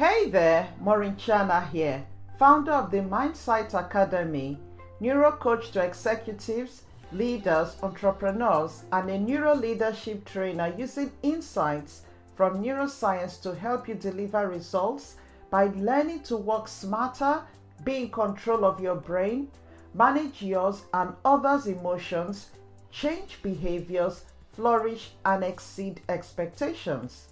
Hey there, Maureen Chana here, founder of the Mindsight Academy, neuro coach to executives, leaders, entrepreneurs, and a neuro leadership trainer using insights from neuroscience to help you deliver results by learning to work smarter, be in control of your brain, manage yours and others' emotions, change behaviors, flourish, and exceed expectations.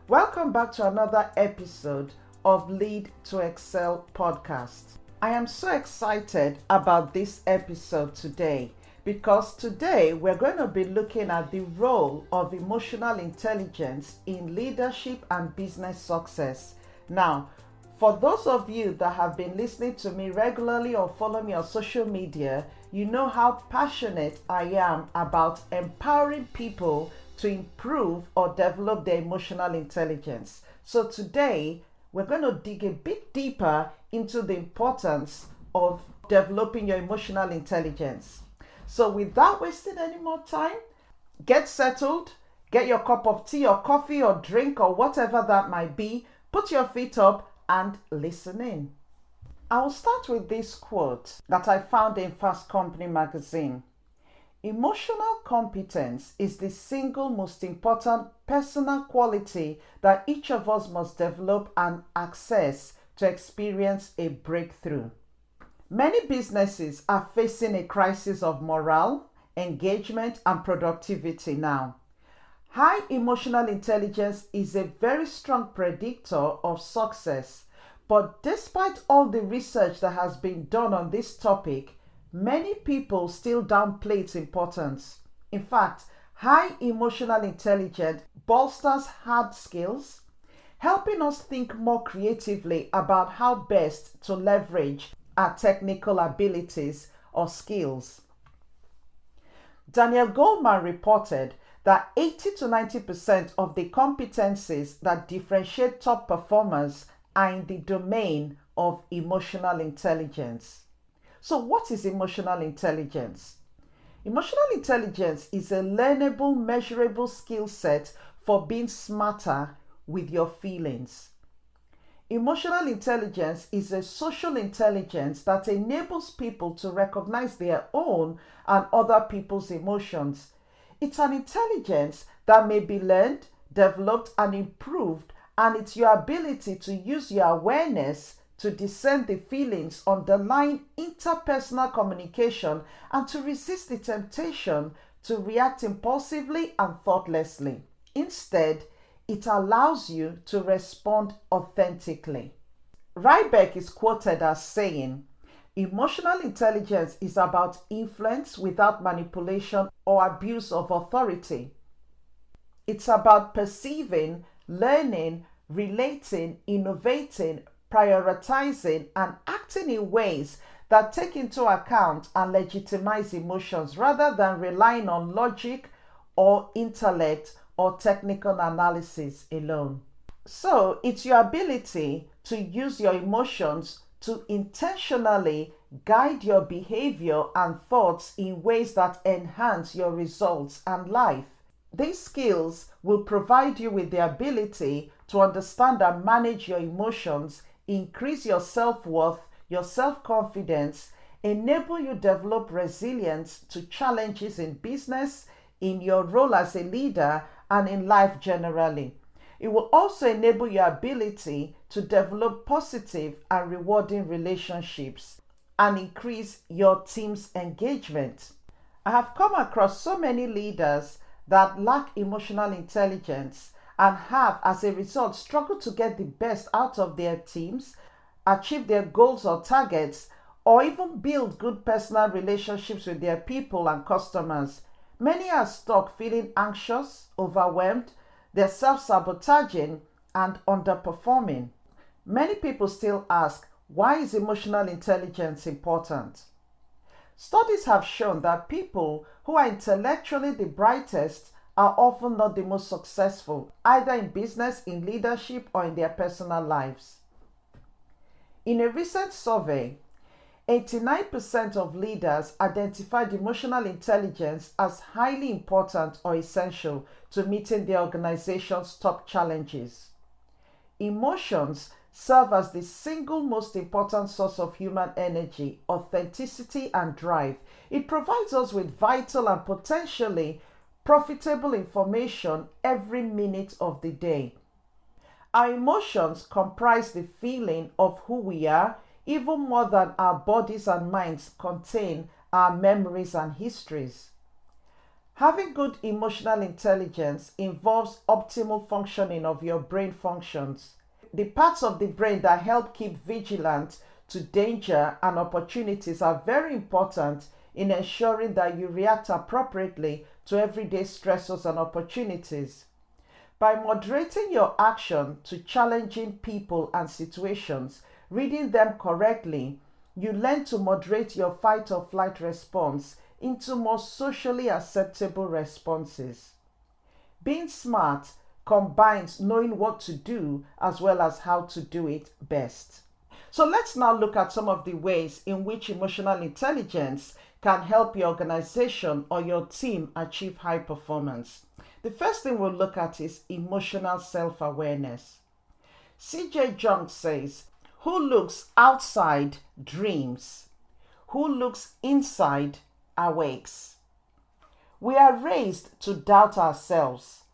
Welcome back to another episode of Lead to Excel podcast. I am so excited about this episode today because today we're going to be looking at the role of emotional intelligence in leadership and business success. Now, for those of you that have been listening to me regularly or follow me on social media, you know how passionate I am about empowering people to improve or develop their emotional intelligence. So today, we're going to dig a bit deeper into the importance of developing your emotional intelligence. So without wasting any more time, get settled, get your cup of tea or coffee or drink or whatever that might be, put your feet up and listen in. I'll start with this quote that I found in Fast Company magazine. Emotional competence is the single most important personal quality that each of us must develop and access to experience a breakthrough. Many businesses are facing a crisis of morale, engagement, and productivity now. High emotional intelligence is a very strong predictor of success, but despite all the research that has been done on this topic, many people still downplay its importance. In fact, high emotional intelligence bolsters hard skills, helping us think more creatively about how best to leverage our technical abilities or skills. Daniel Goleman reported that 80 to 90% of the competencies that differentiate top performers are in the domain of emotional intelligence. So what is emotional intelligence? Emotional intelligence is a learnable, measurable skill set for being smarter with your feelings. Emotional intelligence is a social intelligence that enables people to recognize their own and other people's emotions. It's an intelligence that may be learned, developed, and improved, and it's your ability to use your awareness to discern the feelings underlying interpersonal communication and to resist the temptation to react impulsively and thoughtlessly. Instead, it allows you to respond authentically. Rybeck is quoted as saying, "Emotional intelligence is about influence without manipulation or abuse of authority. It's about perceiving, learning, relating, innovating, prioritizing, and acting in ways that take into account and legitimize emotions rather than relying on logic or intellect or technical analysis alone." So it's your ability to use your emotions to intentionally guide your behavior and thoughts in ways that enhance your results and life. These skills will provide you with the ability to understand and manage your emotions, increase your self-worth, your self-confidence, enable you develop resilience to challenges in business, in your role as a leader, and in life generally. It will also enable your ability to develop positive and rewarding relationships and increase your team's engagement. I have come across so many leaders that lack emotional intelligence and have, as a result, struggled to get the best out of their teams, achieve their goals or targets, or even build good personal relationships with their people and customers. Many are stuck feeling anxious, overwhelmed, they're self-sabotaging and underperforming. Many people still ask, why is emotional intelligence important? Studies have shown that people who are intellectually the brightest are often not the most successful, either in business, in leadership, or in their personal lives. In a recent survey, 89% of leaders identified emotional intelligence as highly important or essential to meeting their organization's top challenges. Emotions serve as the single most important source of human energy, authenticity, and drive. It provides us with vital and potentially profitable information every minute of the day. Our emotions comprise the feeling of who we are, even more than our bodies and minds contain our memories and histories. Having good emotional intelligence involves optimal functioning of your brain functions. The parts of the brain that help keep vigilant to danger and opportunities are very important in ensuring that you react appropriately to everyday stressors and opportunities. By moderating your action to challenging people and situations, reading them correctly, you learn to moderate your fight or flight response into more socially acceptable responses. Being smart combines knowing what to do as well as how to do it best. So let's now look at some of the ways in which emotional intelligence can help your organization or your team achieve high performance. The first thing we'll look at is emotional self-awareness. C.J. Jung says, "Who looks outside dreams. Who looks inside awakes." We are raised to doubt ourselves,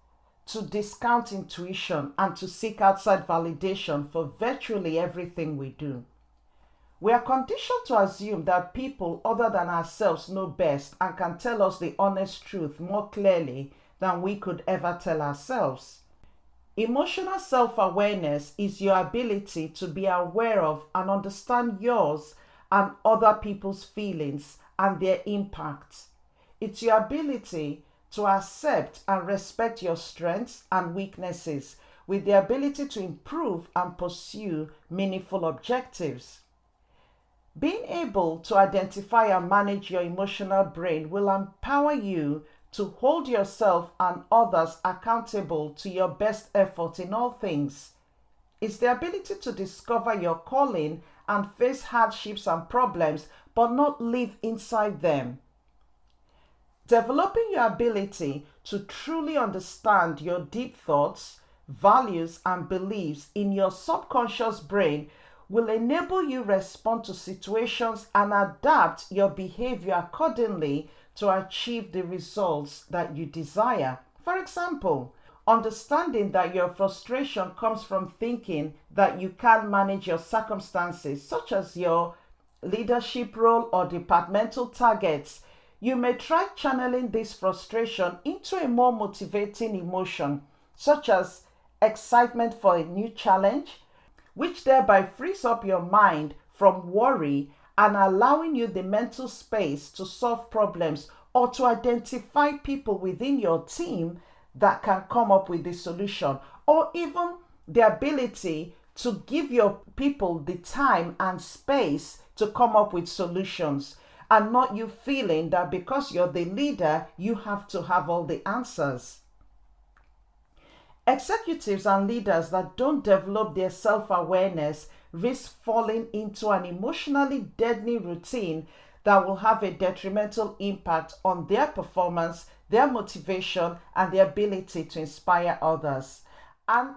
to discount intuition, and to seek outside validation for virtually everything we do. We are conditioned to assume that people other than ourselves know best and can tell us the honest truth more clearly than we could ever tell ourselves. Emotional self-awareness is your ability to be aware of and understand yours and other people's feelings and their impact. It's your ability to accept and respect your strengths and weaknesses with the ability to improve and pursue meaningful objectives. Being able to identify and manage your emotional brain will empower you to hold yourself and others accountable to your best effort in all things. It's the ability to discover your calling and face hardships and problems, but not live inside them. Developing your ability to truly understand your deep thoughts, values, and beliefs in your subconscious brain will enable you respond to situations and adapt your behavior accordingly to achieve the results that you desire. For example, understanding that your frustration comes from thinking that you can't manage your circumstances, such as your leadership role or departmental targets. You may try channeling this frustration into a more motivating emotion, such as excitement for a new challenge, which thereby frees up your mind from worry and allowing you the mental space to solve problems or to identify people within your team that can come up with the solution, or even the ability to give your people the time and space to come up with solutions, and not you feeling that because you're the leader, you have to have all the answers. Executives and leaders that don't develop their self-awareness risk falling into an emotionally deadening routine that will have a detrimental impact on their performance, their motivation, and their ability to inspire others. And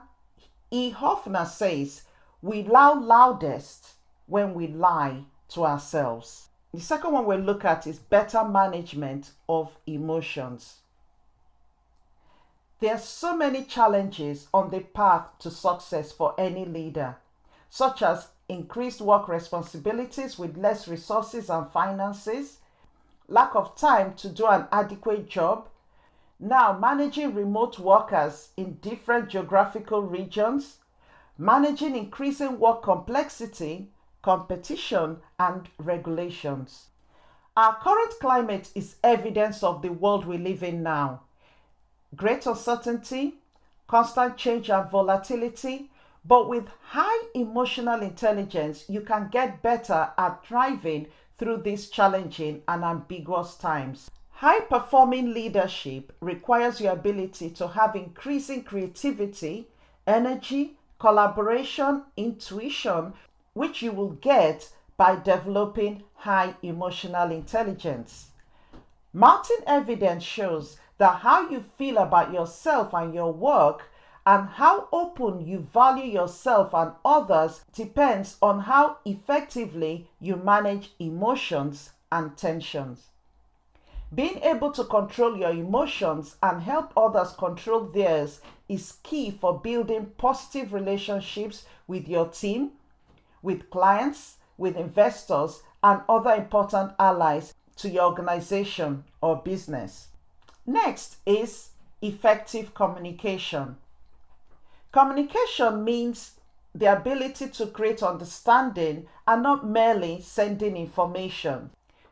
E. Hoffner says, "We lie loudest when we lie to ourselves." The second one we'll look at is better management of emotions. There are so many challenges on the path to success for any leader, such as increased work responsibilities with less resources and finances, lack of time to do an adequate job, now managing remote workers in different geographical regions, managing increasing work complexity, competition, and regulations. Our current climate is evidence of the world we live in now. Great uncertainty, constant change and volatility, but with high emotional intelligence, you can get better at thriving through these challenging and ambiguous times. High-performing leadership requires your ability to have increasing creativity, energy, collaboration, intuition, which you will get by developing high emotional intelligence. Mounting evidence shows that how you feel about yourself and your work And how open you value yourself and others depends on how effectively you manage emotions and tensions. Being able to control your emotions and help others control theirs is key for building positive relationships with your team, with clients, with investors, and other important allies to your organization or business. Next is effective communication. Communication means the ability to create understanding and not merely sending information.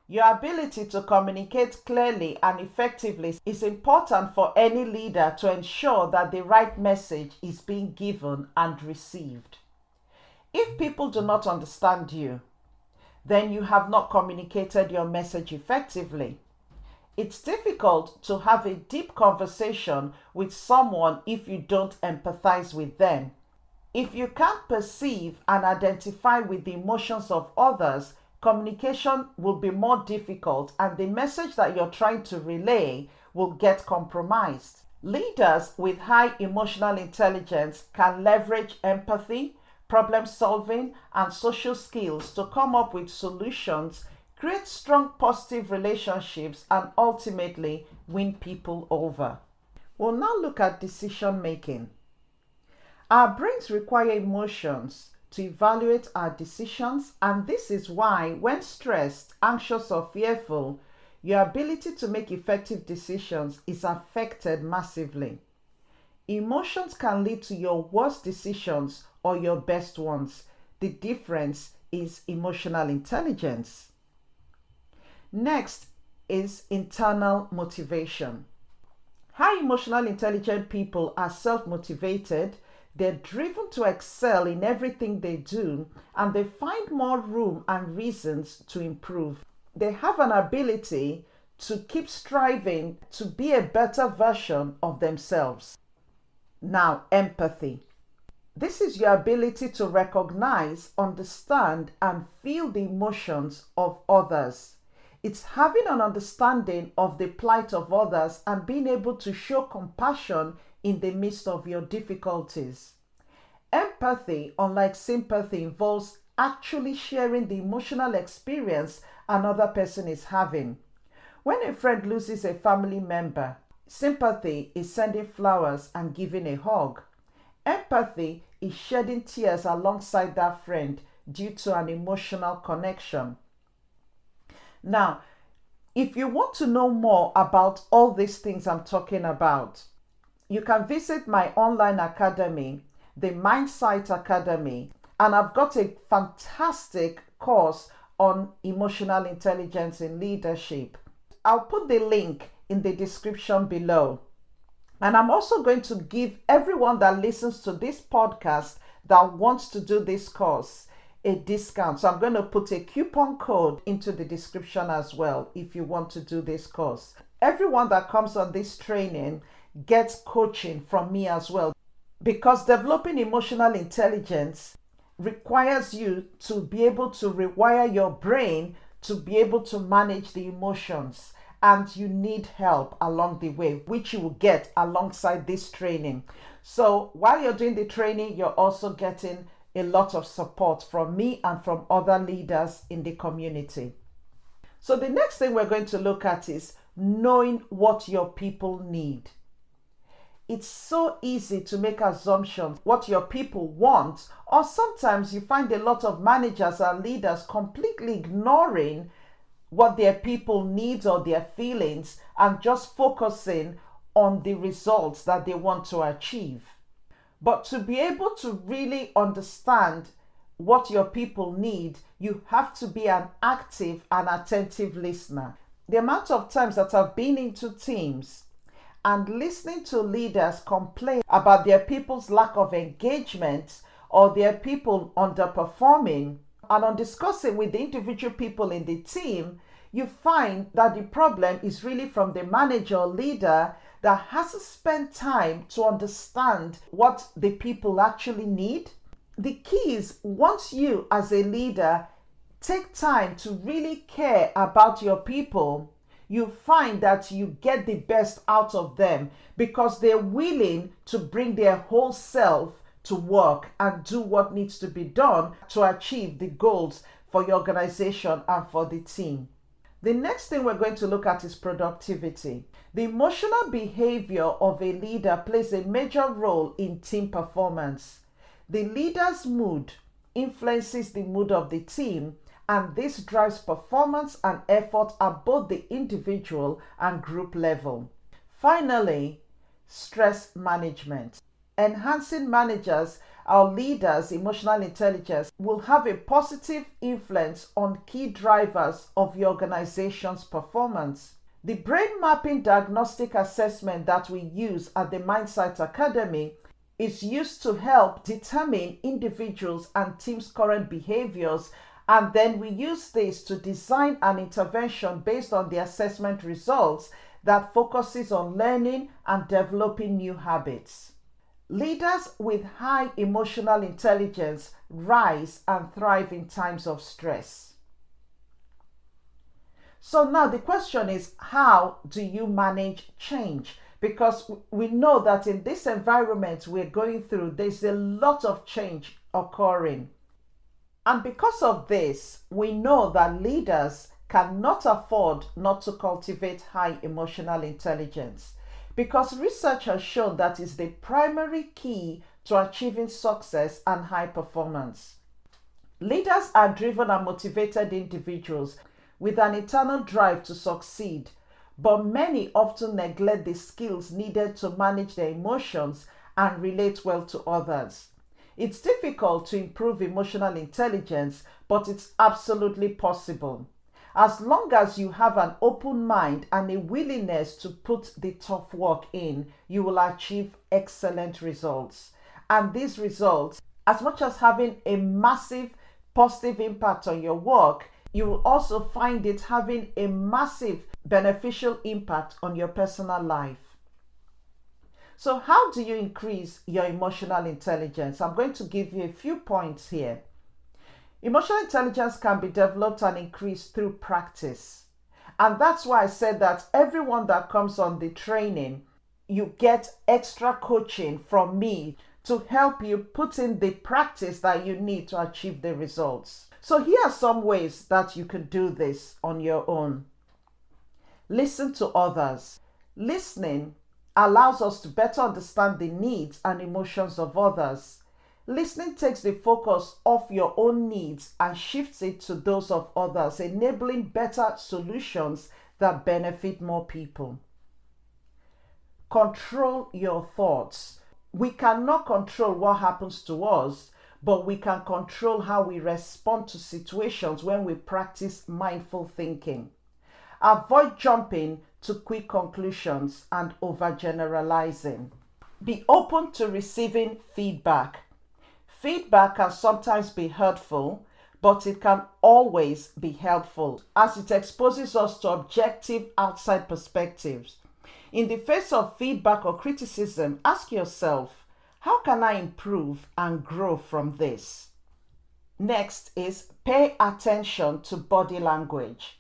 Your ability to communicate clearly and effectively is important for any leader to ensure that the right message is being given and received. If people do not understand you, then you have not communicated your message effectively. It's difficult to have a deep conversation with someone if you don't empathize with them. If you can't perceive and identify with the emotions of others, communication will be more difficult and the message that you're trying to relay will get compromised. Leaders with high emotional intelligence can leverage empathy, problem solving, and social skills to come up with solutions, create strong positive relationships, and ultimately win people over. We'll now look at decision making. Our brains require emotions to evaluate our decisions, and this is why, when stressed, anxious, or fearful, your ability to make effective decisions is affected massively. Emotions can lead to your worst decisions or your best ones. The difference is emotional intelligence. Next is internal motivation. High emotional intelligent people are self-motivated. They're driven to excel in everything they do, and they find more room and reasons to improve. They have an ability to keep striving to be a better version of themselves. Now, empathy. This is your ability to recognize, understand, and feel the emotions of others. It's having an understanding of the plight of others and being able to show compassion in the midst of your difficulties. Empathy, unlike sympathy, involves actually sharing the emotional experience another person is having. When a friend loses a family member, sympathy is sending flowers and giving a hug. Empathy is shedding tears alongside that friend due to an emotional connection. Now, if you want to know more about all these things I'm talking about, you can visit my online academy, the Mindsight Academy, and I've got a fantastic course on emotional intelligence in leadership. I'll put the link in the description below. And I'm also going to give everyone that listens to this podcast that wants to do this course a discount. So I'm going to put a coupon code into the description as well if you want to do this course. Everyone that comes on this training gets coaching from me as well, because developing emotional intelligence requires you to be able to rewire your brain to be able to manage the emotions. And you need help along the way, which you will get alongside this training. So while you're doing the training, you're also getting a lot of support from me and from other leaders in the community. So the next thing we're going to look at is knowing what your people need. It's so easy to make assumptions what your people want, or sometimes you find a lot of managers and leaders completely ignoring what their people need or their feelings and just focusing on the results that they want to achieve. But to be able to really understand what your people need, you have to be an active and attentive listener. The amount of times that I've been into teams and listening to leaders complain about their people's lack of engagement or their people underperforming, and on discussing with the individual people in the team, you find that the problem is really from the manager or leader that hasn't spent time to understand what the people actually need. The key is, once you as a leader take time to really care about your people, you find that you get the best out of them because they're willing to bring their whole self to work and do what needs to be done to achieve the goals for your organization and for the team. The next thing we're going to look at is productivity. The emotional behavior of a leader plays a major role in team performance. The leader's mood influences the mood of the team, and this drives performance and effort at both the individual and group level. Finally, stress management. Enhancing managers or leaders' emotional intelligence will have a positive influence on key drivers of your organization's performance. The brain mapping diagnostic assessment that we use at the Mindsight Academy is used to help determine individuals and teams' current behaviors, and then we use this to design an intervention based on the assessment results that focuses on learning and developing new habits. Leaders with high emotional intelligence rise and thrive in times of stress. So now the question is, how do you manage change? Because we know that in this environment we're going through, there's a lot of change occurring. And because of this, we know that leaders cannot afford not to cultivate high emotional intelligence, because research has shown that is the primary key to achieving success and high performance. Leaders are driven and motivated individuals with an internal drive to succeed, but many often neglect the skills needed to manage their emotions and relate well to others. It's difficult to improve emotional intelligence, but it's absolutely possible. As long as you have an open mind and a willingness to put the tough work in, you will achieve excellent results. And these results, as much as having a massive positive impact on your work, you will also find it having a massive beneficial impact on your personal life. So how do you increase your emotional intelligence? I'm going to give you a few points here. Emotional intelligence can be developed and increased through practice. And that's why I said that everyone that comes on the training, you get extra coaching from me to help you put in the practice that you need to achieve the results. So here are some ways that you can do this on your own. Listen to others. Listening allows us to better understand the needs and emotions of others. Listening takes the focus off your own needs and shifts it to those of others, enabling better solutions that benefit more people. Control your thoughts. We cannot control what happens to us, but we can control how we respond to situations when we practice mindful thinking. Avoid jumping to quick conclusions and overgeneralizing. Be open to receiving feedback. Feedback can sometimes be hurtful, but it can always be helpful as it exposes us to objective outside perspectives. In the face of feedback or criticism, ask yourself, how can I improve and grow from this? Next is pay attention to body language.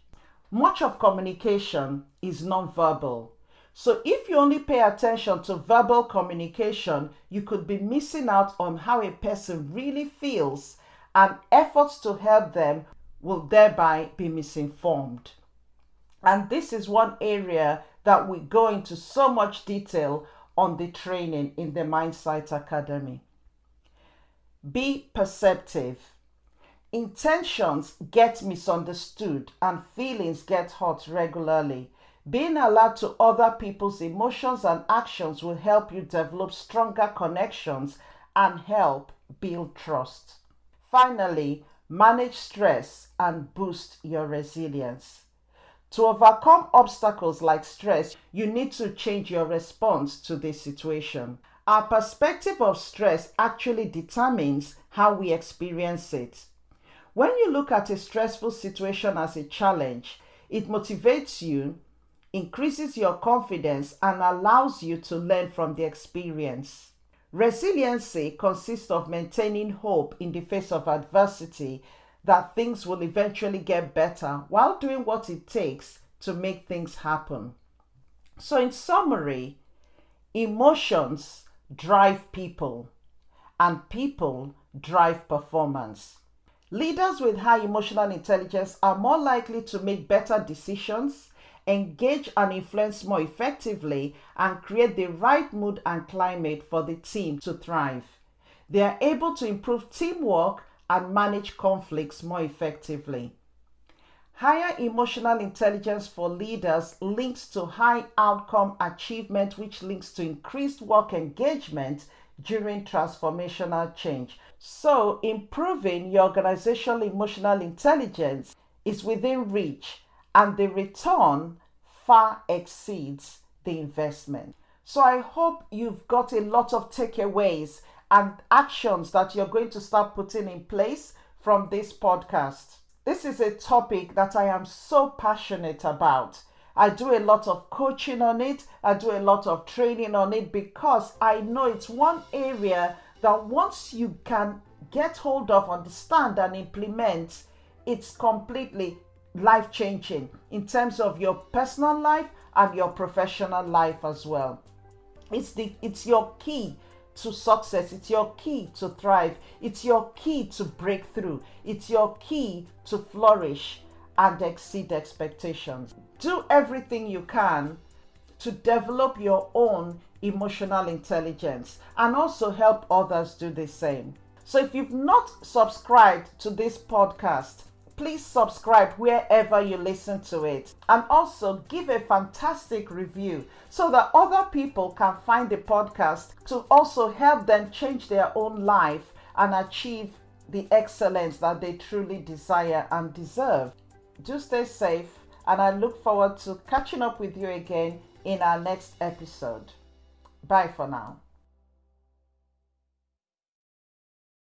Much of communication is nonverbal. So if you only pay attention to verbal communication, you could be missing out on how a person really feels, and efforts to help them will thereby be misinformed. And this is one area that we go into so much detail on the training in the Mindsight Academy. Be perceptive. Intentions get misunderstood and feelings get hurt regularly. Being alert to other people's emotions and actions will help you develop stronger connections and help build trust. Finally, manage stress and boost your resilience. To overcome obstacles like stress, you need to change your response to the situation. Our perspective of stress actually determines how we experience it. When you look at a stressful situation as a challenge, it motivates you, increases your confidence, and allows you to learn from the experience. Resiliency consists of maintaining hope in the face of adversity that things will eventually get better while doing what it takes to make things happen. So in summary, emotions drive people and people drive performance. Leaders with high emotional intelligence are more likely to make better decisions, engage and influence more effectively, and create the right mood and climate for the team to thrive. They are able to improve teamwork and manage conflicts more effectively. Higher emotional intelligence for leaders links to high outcome achievement, which links to increased work engagement during transformational change. So, improving your organizational emotional intelligence is within reach, and the return far exceeds the investment. So, I hope you've got a lot of takeaways and actions that you're going to start putting in place from this podcast. This is a topic that I am so passionate about. I do a lot of coaching on it. I do a lot of training on it because I know it's one area that once you can get hold of, understand, and implement, it's completely life-changing in terms of your personal life and your professional life as well. It's your key to success. It's your key to thrive. It's your key to break through. It's your key to flourish and exceed expectations. Do everything you can to develop your own emotional intelligence and also help others do the same. So if you've not subscribed to this podcast, please subscribe wherever you listen to it, and also give a fantastic review so that other people can find the podcast to also help them change their own life and achieve the excellence that they truly desire and deserve. Do stay safe, and I look forward to catching up with you again in our next episode. Bye for now.